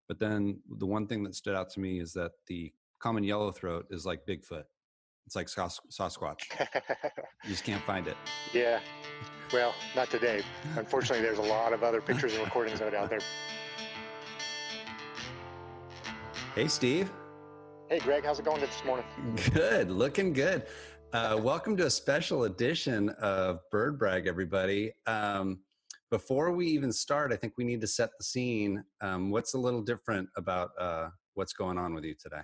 But then the one thing that stood out to me is that the common yellowthroat is like Bigfoot. It's like Sasquatch. You just can't find it. Yeah. Well, not today. Unfortunately, there's a lot of other pictures and recordings of it out there. Hey, Steve. Hey, Greg, how's it going this morning? Good, looking good. Welcome to a special edition of BirdBrag, everybody. Before we even start, I think we need to set the scene. What's a little different about what's going on with you today?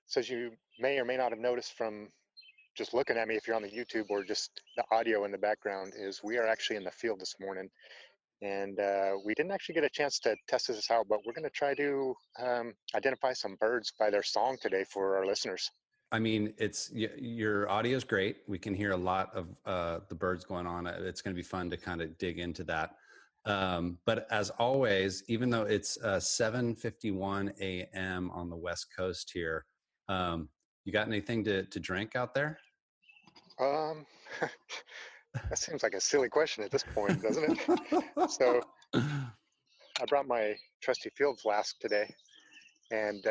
So as you may or may not have noticed from just looking at me, if you're on the YouTube or just the audio in the background, is we are actually in the field this morning. And we didn't actually get a chance to test this out, but we're going to try to identify some birds by their song today for our listeners. I mean, your audio is great. We can hear a lot of the birds going on. It's going to be fun to kind of dig into that. But as always, even though it's 7:51 a.m. on the West Coast here, you got anything to drink out there? That seems like a silly question at this point, doesn't it? So I brought my trusty field flask today, and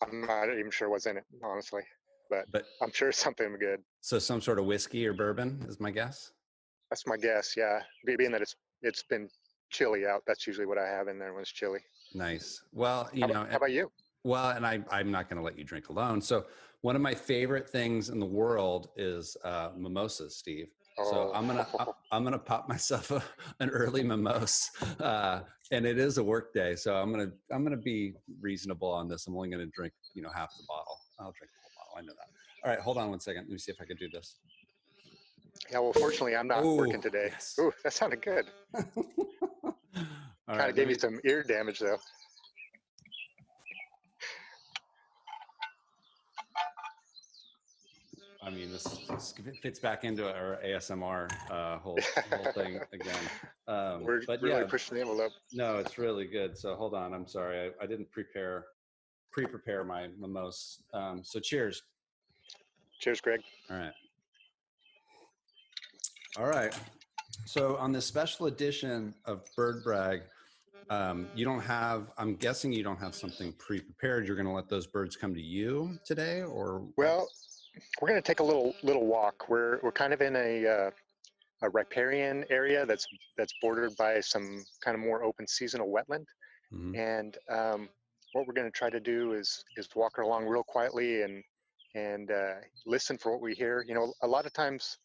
I'm not even sure what's in it, honestly, but I'm sure it's something good. So some sort of whiskey or bourbon is my guess? That's my guess, yeah. Being that it's been chilly out, that's usually what I have in there when it's chilly. Nice. Well, how about you? Well, and I'm not going to let you drink alone. So one of my favorite things in the world is mimosas, Steve. Oh. So I'm gonna pop myself an early mimosa, and it is a work day. So I'm gonna be reasonable on this. I'm only gonna drink half the bottle. I'll drink the whole bottle. I know that. All right, hold on one second. Let me see if I can do this. Yeah, well, fortunately, I'm not working today. Yes. Ooh, that sounded good. Kind of gave me some ear damage, though. I mean, this fits back into our ASMR whole thing again. We're really pushing the envelope. No, it's really good. So hold on. I'm sorry. I didn't pre-prepare my mimosa. So cheers. Cheers, Greg. All right. So on this special edition of BirdBrag, I'm guessing you don't have something pre-prepared. You're going to let those birds come to you today, or? Well, we're going to take a little walk. We're kind of in a riparian area that's bordered by some kind of more open seasonal wetland. Mm-hmm. And what we're going to try to do is walk along real quietly and listen for what we hear. You know, a lot of times,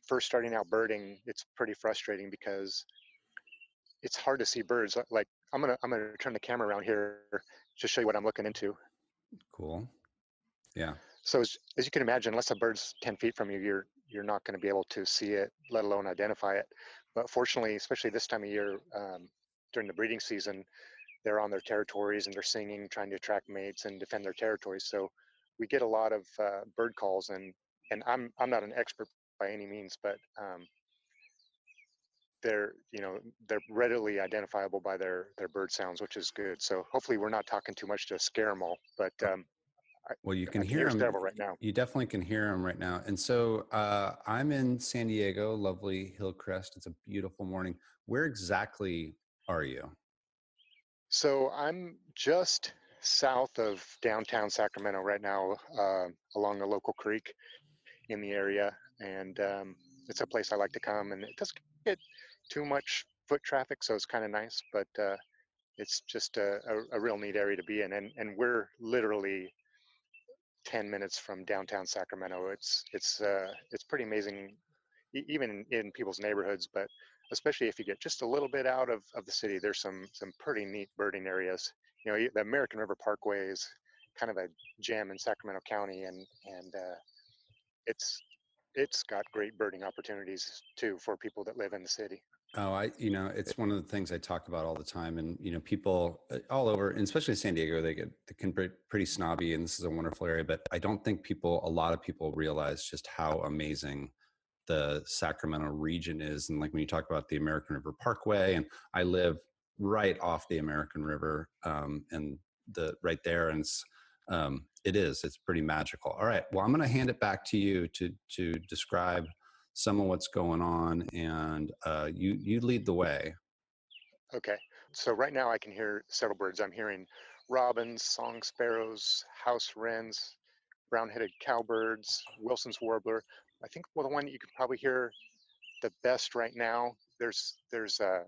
first starting out birding, it's pretty frustrating because it's hard to see birds. Like I'm gonna turn the camera around here to show you what I'm looking into. Cool. Yeah. So as you can imagine, unless a bird's 10 feet from you, you're not going to be able to see it, let alone identify it. But fortunately, especially this time of year, during the breeding season, they're on their territories and they're singing, trying to attract mates and defend their territories. So we get a lot of bird calls, and I'm not an expert by any means, but they're readily identifiable by their bird sounds, which is good. So hopefully we're not talking too much to scare them all, but well, you can hear them right now. You definitely can hear them right now. And so I'm in San Diego, lovely Hillcrest. It's a beautiful morning. Where exactly are you? So I'm just south of downtown Sacramento right now, along the local creek in the area. And it's a place I like to come, and it doesn't get too much foot traffic, so it's kind of nice, but it's just a real neat area to be in. And we're literally 10 minutes from downtown Sacramento. It's pretty amazing, even in people's neighborhoods, but especially if you get just a little bit out of the city, there's some pretty neat birding areas. You know, the American River Parkway is kind of a gem in Sacramento County, and it's got great birding opportunities too for people that live in the city. Oh, it's one of the things I talk about all the time, and people all over, and especially San Diego, they can be pretty snobby, and this is a wonderful area, but I don't think a lot of people realize just how amazing the Sacramento region is. And like when you talk about the American River Parkway, and I live right off the American River, and right there, and it's pretty magical. All right, well, I'm going to hand it back to you to describe some of what's going on, and you lead the way. Okay. So right now I can hear several birds. I'm hearing robins, song sparrows, house wrens, brown-headed cowbirds, Wilson's warbler. I think, well, the one that you can probably hear the best right now, there's a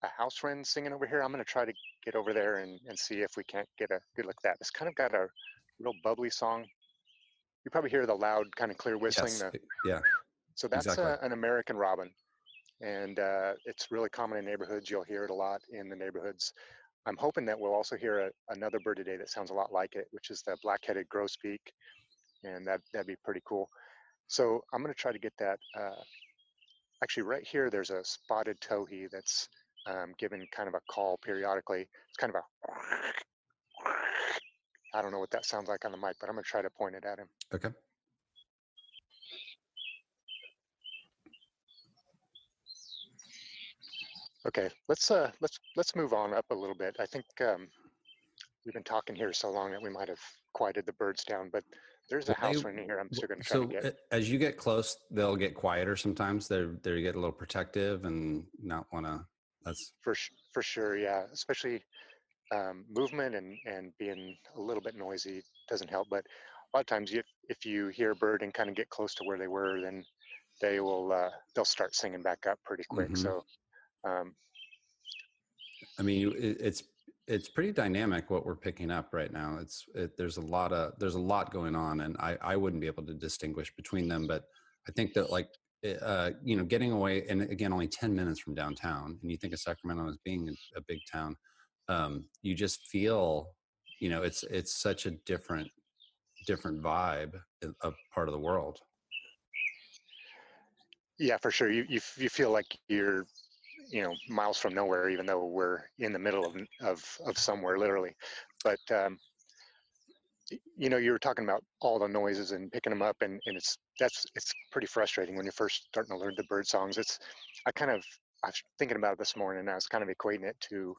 house wren singing over here. I'm going to try to get over there and see if we can't get a good look at that. It's kind of got a real bubbly song. You probably hear the loud, kind of clear whistling. Yes. Yeah, So that's exactly. an American robin, and it's really common in neighborhoods. You'll hear it a lot in the neighborhoods. I'm hoping that we'll also hear another bird today that sounds a lot like it, which is the black-headed grosbeak, and that'd be pretty cool. So I'm going to try to get that. Actually, right here, there's a spotted towhee that's giving kind of a call periodically. It's kind of a, I don't know what that sounds like on the mic, but I'm going to try to point it at him. Okay. Okay, let's move on up a little bit. I think we've been talking here so long that we might have quieted the birds down, but there's a Well, house wren here. I'm still going to try to so get. as you get close, they'll get quieter sometimes. They get a little protective and not want to. That's For sure, yeah. Especially movement and being a little bit noisy doesn't help. But a lot of times, if you hear a bird and kind of get close to where they were, then they'll start singing back up pretty quick. So um, I mean, it's pretty dynamic what we're picking up right now. There's a lot going on, and I wouldn't be able to distinguish between them. But I think that getting away, and again, only 10 minutes from downtown, and you think of Sacramento as being a big town, you just feel, it's such a different vibe of part of the world. yeah, for sure. You feel like you're miles from nowhere, even though we're in the middle of somewhere, literally. But you were talking about all the noises and picking them up, and it's pretty frustrating when you're first starting to learn the bird songs. I was thinking about it this morning, and I was kind of equating it to,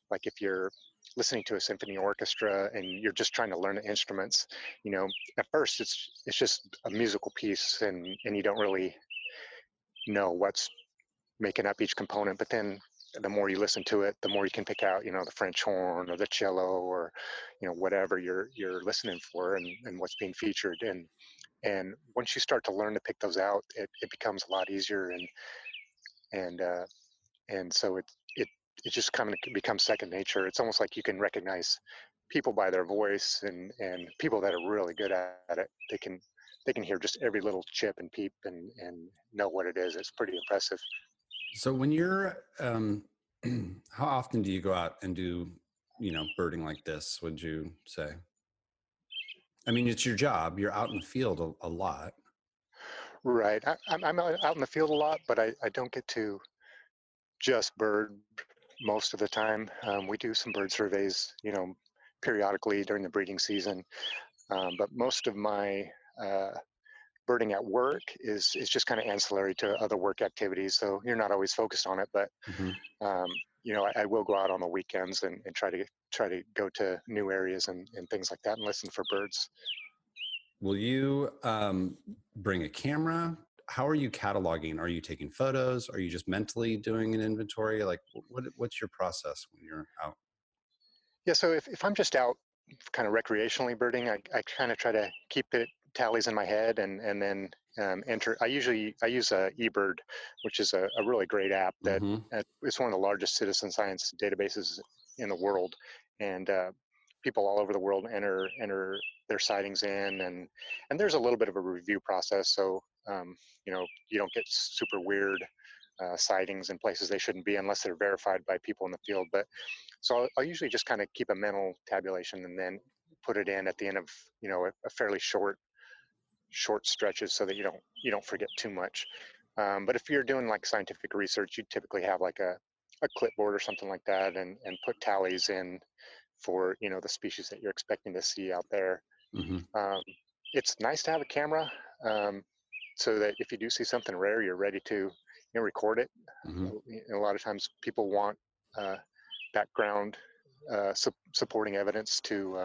like, if you're listening to a symphony orchestra and you're just trying to learn the instruments. At first it's just a musical piece, and you don't really know what's making up each component, but then the more you listen to it, the more you can pick out, the French horn or the cello, or whatever you're listening for, and what's being featured. And once you start to learn to pick those out, it becomes a lot easier. And so it just kind of becomes second nature. It's almost like you can recognize people by their voice, and people that are really good at it, they can hear just every little chip and peep and know what it is. It's pretty impressive. So when you're, how often do you go out and do, birding like this, would you say? I mean, it's your job. You're out in the field a lot. Right. I'm out in the field a lot, but I don't get to just bird most of the time. We do some bird surveys, periodically during the breeding season. But most of my birding at work is just kind of ancillary to other work activities. So you're not always focused on it, but um, I will go out on the weekends and try to go to new areas and things like that and listen for birds. Will you bring a camera? How are you cataloging? Are you taking photos? Are you just mentally doing an inventory? Like, what's your process when you're out? Yeah, so if I'm just out kind of recreationally birding, I kind of try to keep it tallies in my head, and then enter. I use eBird, which is a really great app that it's one of the largest citizen science databases in the world, and people all over the world enter their sightings in, and there's a little bit of a review process, so you don't get super weird sightings in places they shouldn't be unless they're verified by people in the field. But so I'll usually just kind of keep a mental tabulation and then put it in at the end of a fairly short stretches, so that you don't forget too much. But if you're doing like scientific research, you typically have like a clipboard or something like that, and put tallies in for the species that you're expecting to see out there. Um, it's nice to have a camera, so that if you do see something rare, you're ready to record it. A lot of times people want background supporting evidence to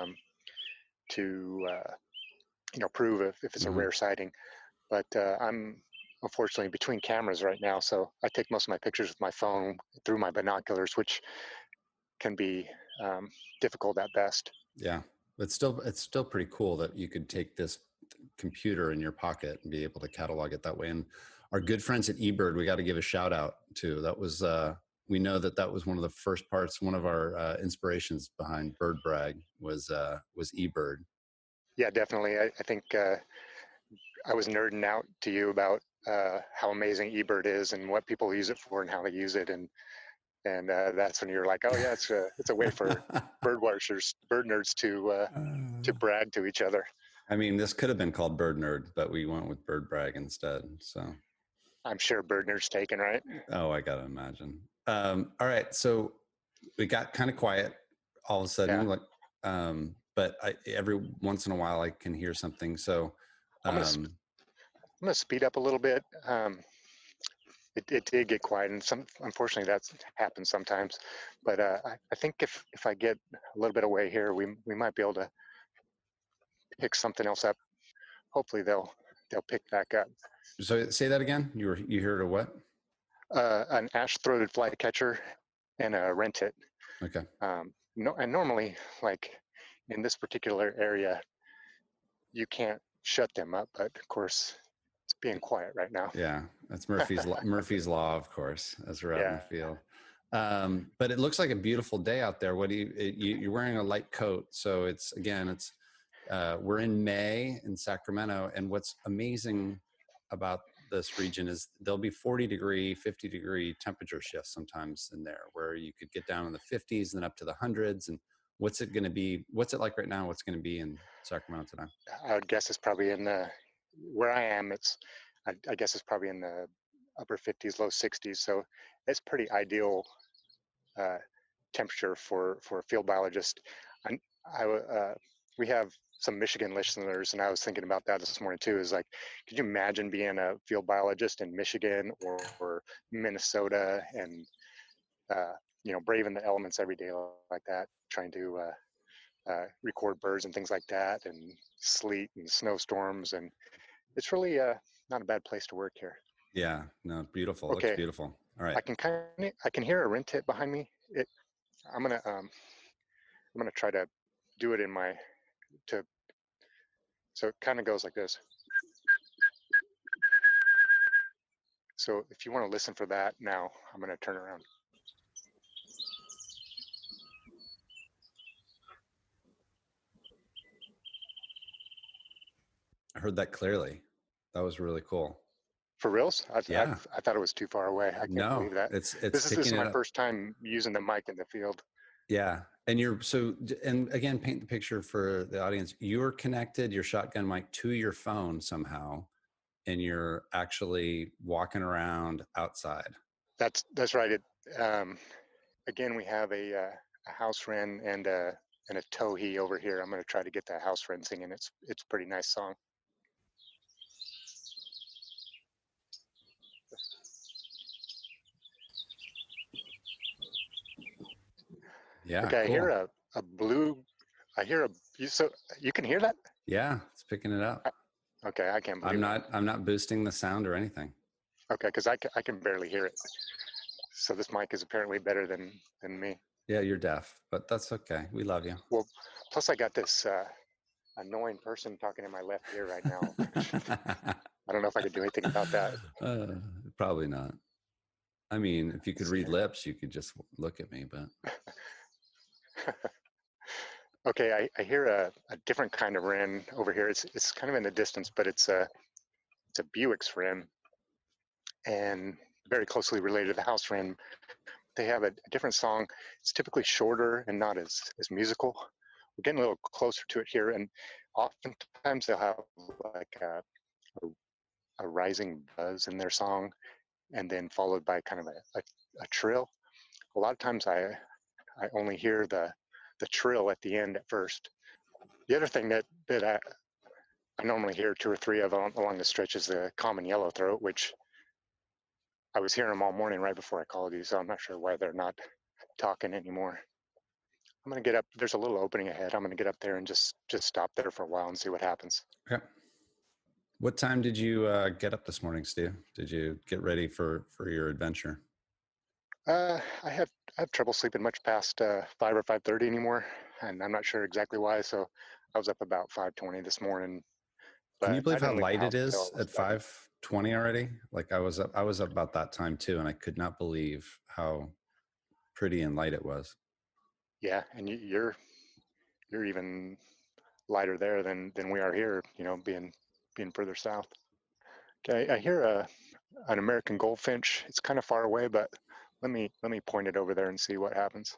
prove if it's a rare sighting. But I'm unfortunately between cameras right now, so I take most of my pictures with my phone through my binoculars, which can be difficult at best. Yeah, it's still pretty cool that you could take this computer in your pocket and be able to catalog it that way. And our good friends at eBird, we got to give a shout out to. That was we know that was one of the first parts. One of our inspirations behind BirdBrag was eBird. Yeah, definitely. I think I was nerding out to you about how amazing eBird is and what people use it for and how they use it, and that's when you're like, oh yeah, it's a way for bird watchers, bird nerds to brag to each other. I mean, this could have been called Bird Nerd, but we went with BirdBrag instead. So I'm sure bird nerds taken, right? oh, I gotta imagine. All right, so we got kind of quiet all of a sudden, Yeah. like, but every once in a while I can hear something. So I'm gonna speed up a little bit. It did get quiet, and unfortunately that happens sometimes. But I think if I get a little bit away here, we might be able to pick something else up. Hopefully they'll pick back up. so say that again. You heard a what? An ash-throated flycatcher and a wren-tit. Okay. No, and normally, like in this particular area, you can't shut them up, but of course it's being quiet right now. Yeah, that's Murphy's law, of course, as we're out in the Yeah. field. But it looks like a beautiful day out there. What do you're wearing a light coat, so it's we're in May in Sacramento, and what's amazing about this region is there'll be 40-degree, 50-degree temperature shifts sometimes in there, where you could get down in the 50s and then up to the hundreds. And what's it going to be? What's it like right now? What's going to be in Sacramento today? I would guess it's probably in the where I am. I guess it's probably in the upper 50s, low 60s. So it's pretty ideal temperature for a field biologist. We have some Michigan listeners, and I was thinking about that this morning too. Is like, could you imagine being a field biologist in Michigan or Minnesota, and braving the elements every day like that, trying to record birds and things like that, and sleet and snowstorms, and it's really not a bad place to work here. Yeah, no, beautiful. Okay, looks beautiful. All right. I can hear a wren tit behind me. I'm gonna try to do it so it kind of goes like this. So if you want to listen for that now, I'm gonna turn around. I heard that clearly. That was really cool. For reals? Yeah. I thought it was too far away. I can't believe that. This This is my first time using the mic in the field. Yeah. And and again, paint the picture for the audience. You're connected your shotgun mic to your phone somehow, and you're actually walking around outside. That's right. Again, we have a house wren and a towhee over here. I'm going to try to get that house wren singing. It's a pretty nice song. Yeah. Okay, cool. I hear a blue. So you can hear that? Yeah, it's picking it up. Okay, I can't believe I'm not boosting the sound or anything. Okay, because I can barely hear it. So this mic is apparently better than me. Yeah, you're deaf, but that's okay. We love you. Well, plus I got this annoying person talking in my left ear right now. I don't know if I could do anything about that. Probably not. I mean, if you could read lips, you could just look at me, but. Okay, I hear a different kind of wren over here. It's kind of in the distance, but it's a Buick's wren, and very closely related to the house wren. They have a different song. It's typically shorter and not as musical. We're getting a little closer to it here, and oftentimes they'll have like a rising buzz in their song, and then followed by kind of a trill. A lot of times I only hear the trill at the end at first. The other thing that I normally hear two or three of along the stretch is the common yellowthroat, which I was hearing them all morning right before I called you, so I'm not sure why they're not talking anymore. I'm gonna get up. There's a little opening ahead. I'm gonna get up there and just stop there for a while and see what happens. Okay. What time did you get up this morning, Steve? Did you get ready for your adventure? I I have trouble sleeping much past 5 or 5:30 anymore, and I'm not sure exactly why. So I was up about 5:20 this morning, Can you but I believe how didn't leave the light it house until is it was at dark. 5:20 already? Like I was up about that time too, and I could not believe how pretty and light it was. Yeah, and you're even lighter there than we are here. Being further south. Okay, I hear an American goldfinch. It's kind of far away, but let me point it over there and see what happens.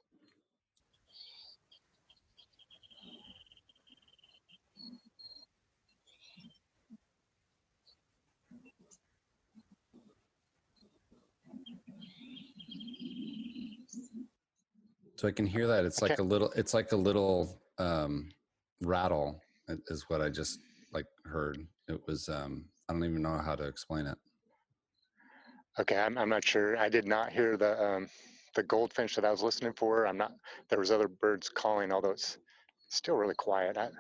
So I can hear that. It's I like can't. a little. It's like a little rattle. Is what I just like heard. It was. I don't even know how to explain it. Okay, I'm not sure. I did not hear the goldfinch that I was listening for. I'm not. There was other birds calling, although it's still really quiet. I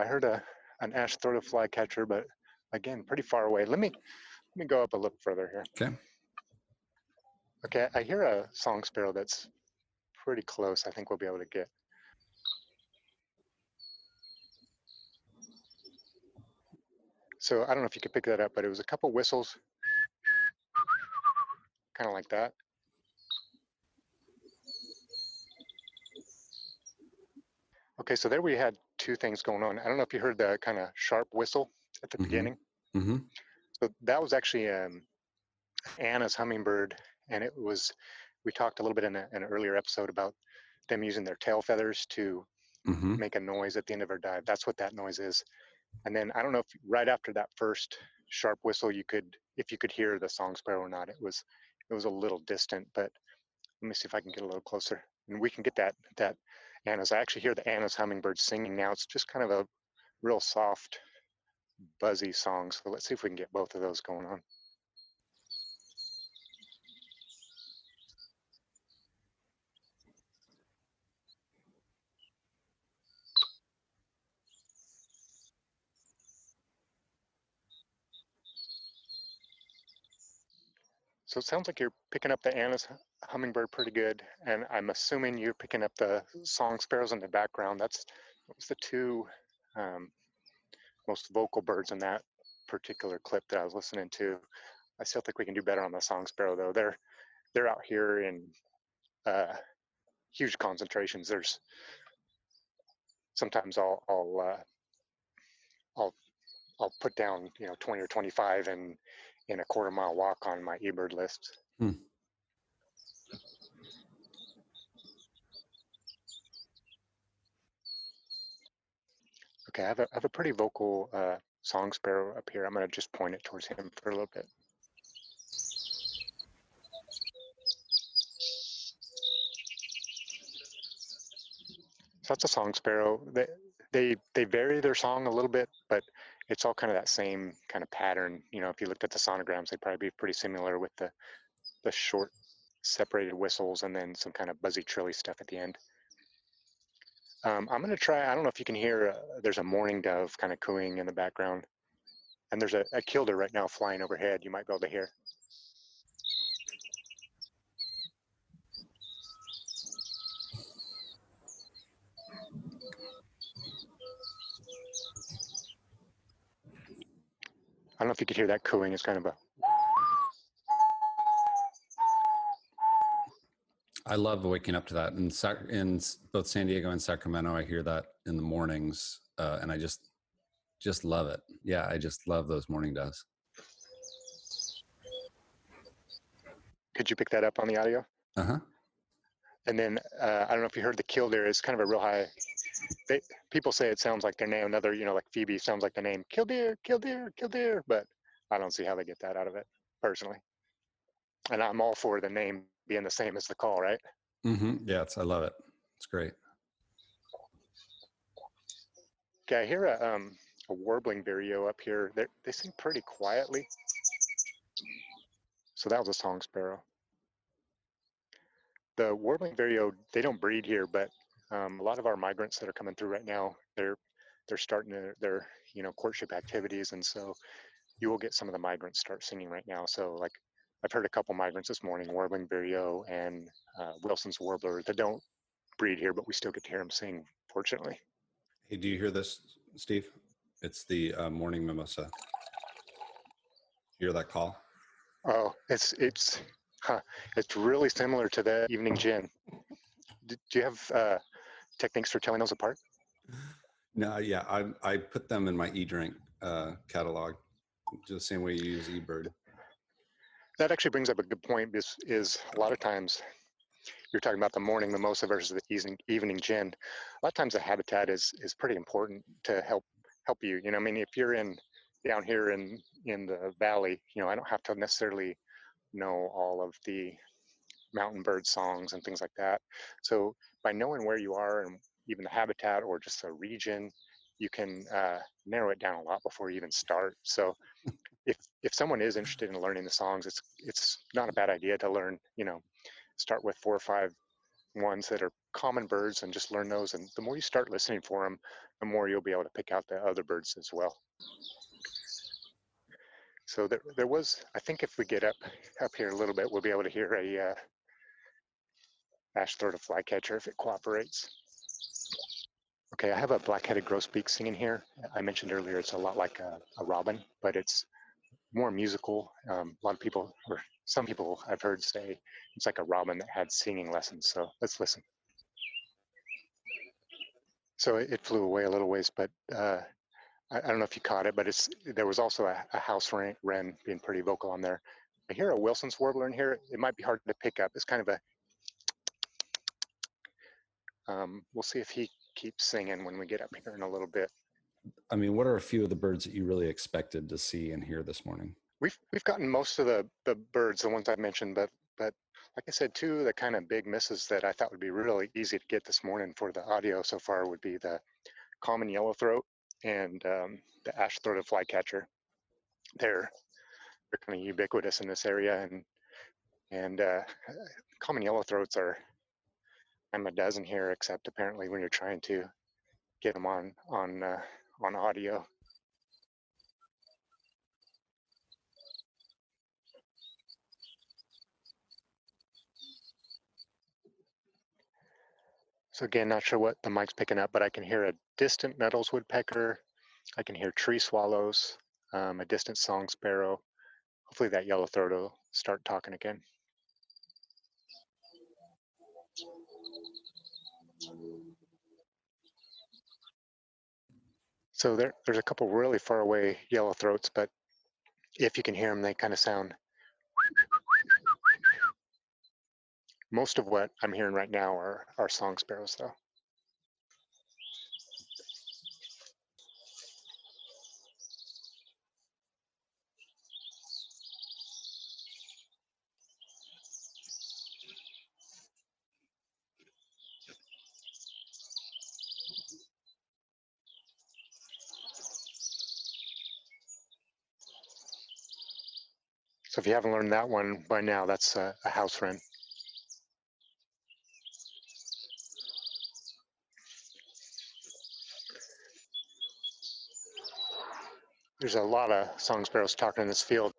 heard an ash-throated flycatcher, but again, pretty far away. Let me go up a little further here. Okay. Okay, I hear a song sparrow that's pretty close. I think we'll be able to get. So I don't know if you could pick that up, but it was a couple whistles, kind of like that. Okay, so there we had two things going on. I don't know if you heard the kind of sharp whistle at the Mm-hmm. beginning. Mm-hmm. So that was actually Anna's hummingbird, and it was. We talked a little bit in an earlier episode about them using their tail feathers to Mm-hmm. make a noise at the end of her dive. That's what that noise is. And then I don't know if right after that first sharp whistle, if you could hear the song sparrow or not. It was a little distant, but let me see if I can get a little closer, and we can get that Anna's. I actually hear the Anna's hummingbird singing now. It's just kind of a real soft, buzzy song. So let's see if we can get both of those going on. So it sounds like you're picking up the Anna's hummingbird pretty good, and I'm assuming you're picking up the song sparrows in the background. That was the two um, most vocal birds in that particular clip that I was listening to. I still think we can do better on the song sparrow though. They're out here in uh, huge concentrations. There's sometimes I'll I'll put down 20 or 25 in a quarter-mile walk on my eBird list. Hmm. Okay, I have a pretty vocal song sparrow up here. I'm going to just point it towards him for a little bit. So that's a song sparrow. They vary their song a little bit, but it's all kind of that same kind of pattern. If you looked at the sonograms, they'd probably be pretty similar with the short separated whistles and then some kind of buzzy trilly stuff at the end. I'm going to try. I don't know if you can hear. There's a mourning dove kind of cooing in the background, and there's a kilder right now flying overhead. You might be able to hear. I don't know if you could hear that cooing. It's kind of a. I love waking up to that. In both San Diego and Sacramento, I hear that in the mornings, and I just love it. Yeah, I just love those morning doves. Could you pick that up on the audio? Uh-huh. And then I don't know if you heard the kilder. It's kind of a real high. People say it sounds like their name. Another, like Phoebe sounds like the name killdeer, killdeer, killdeer. But I don't see how they get that out of it personally. And I'm all for the name being the same as the call, right? Mm-hmm. Yeah, I love it. It's great. Okay, I hear a warbling vireo up here. They sing pretty quietly. So that was a song sparrow. The warbling vireo, they don't breed here, but a lot of our migrants that are coming through right now, they're starting their courtship activities, and so you will get some of the migrants start singing right now. So like I've heard a couple migrants this morning, warbling vireo and Wilson's warbler, that don't breed here, but we still get to hear them sing, fortunately. Hey, do you hear this, Steve? It's the morning mimosa. Hear that call? Oh, it's really similar to the evening gin. Do you have techniques for telling those apart? No, yeah, I put them in my e-drink catalog, just the same way you use eBird. That actually brings up a good point. Is a lot of times you're talking about the morning mimosa versus the evening gin. A lot of times the habitat is pretty important to help you. You know, I mean, if you're down here in the valley, you know, I don't have to necessarily know all of the mountain bird songs and things like that. So by knowing where you are and even the habitat or just the region, you can narrow it down a lot before you even start. So if someone is interested in learning the songs, it's not a bad idea to learn, you know, start with 4 or 5 ones that are common birds and just learn those. And the more you start listening for them, the more you'll be able to pick out the other birds as well. So there was, I think if we get up here a little bit, we'll be able to hear a ash-throated flycatcher if it cooperates. Okay, I have a black-headed grosbeak singing here. I mentioned earlier it's a lot like a robin, but it's more musical. A lot of people, or some people I've heard say it's like a robin that had singing lessons. So let's listen. So it flew away a little ways, but I don't know if you caught it, but there was also a house wren being pretty vocal on there. I hear a Wilson's warbler in here. It might be hard to pick up. It's kind of a, we'll see if he keeps singing when we get up here in a little bit. I mean, what are a few of the birds that you really expected to see and hear this morning? We've gotten most of the birds, the ones I mentioned, but like I said, two of the kind of big misses that I thought would be really easy to get this morning for the audio so far would be the common yellowthroat and the ash-throated flycatcher. They're kind of ubiquitous in this area, and common yellowthroats are I'm a dozen here, except apparently when you're trying to get them on audio. So again, not sure what the mic's picking up, but I can hear a distant Nettles woodpecker. I can hear tree swallows, a distant song sparrow. Hopefully that yellowthroat will start talking again. So there's a couple really far away yellowthroats, but if you can hear them, they kind of sound. Most of what I'm hearing right now are song sparrows, though. So if you haven't learned that one by now, that's a house wren. There's a lot of song sparrows talking in this field.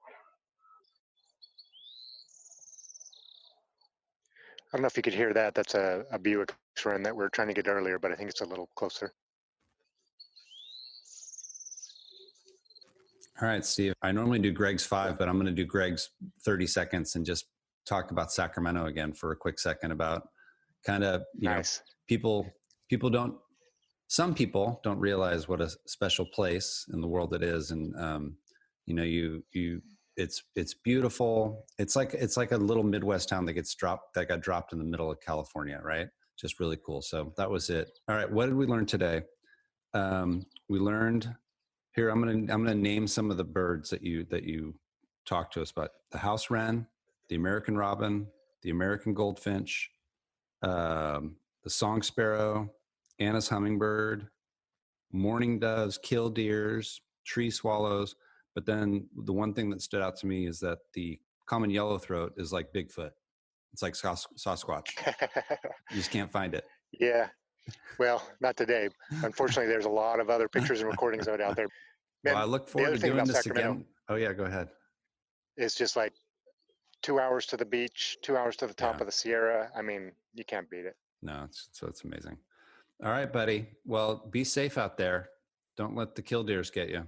I don't know if you could hear that. That's a Buick wren that we were trying to get earlier, but I think it's a little closer. All right, Steve. I normally do Greg's 5, but I'm going to do Greg's 30 seconds and just talk about Sacramento again for a quick second about kind of, you know, some people don't realize what a special place in the world it is. And, you know, it's beautiful. It's like a little Midwest town that got dropped in the middle of California, right? Just really cool. So that was it. All right. What did we learn today? We learned here. I'm gonna name some of the birds that you talked to us about: the house wren, the American robin, the American goldfinch, the song sparrow, Anna's hummingbird, mourning doves, killdeers, tree swallows. But then the one thing that stood out to me is that the common yellowthroat is like Bigfoot. It's like Sasquatch. You just can't find it. Yeah. Well, not today. Unfortunately, there's a lot of other pictures and recordings of it out there. Man, Well, I look forward to doing this again. Oh yeah, go ahead. It's just like 2 hours to the beach, 2 hours to the top Yeah. of the Sierra. I mean, you can't beat it. No, it's amazing. All right, buddy. Well, be safe out there. Don't let the killdeers get you.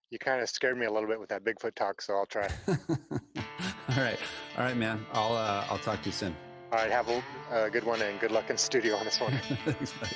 You kind of scared me a little bit with that Bigfoot talk, so I'll try. All right, man. I'll talk to you soon. All right, have a good one and good luck in studio on this one. Thanks, buddy.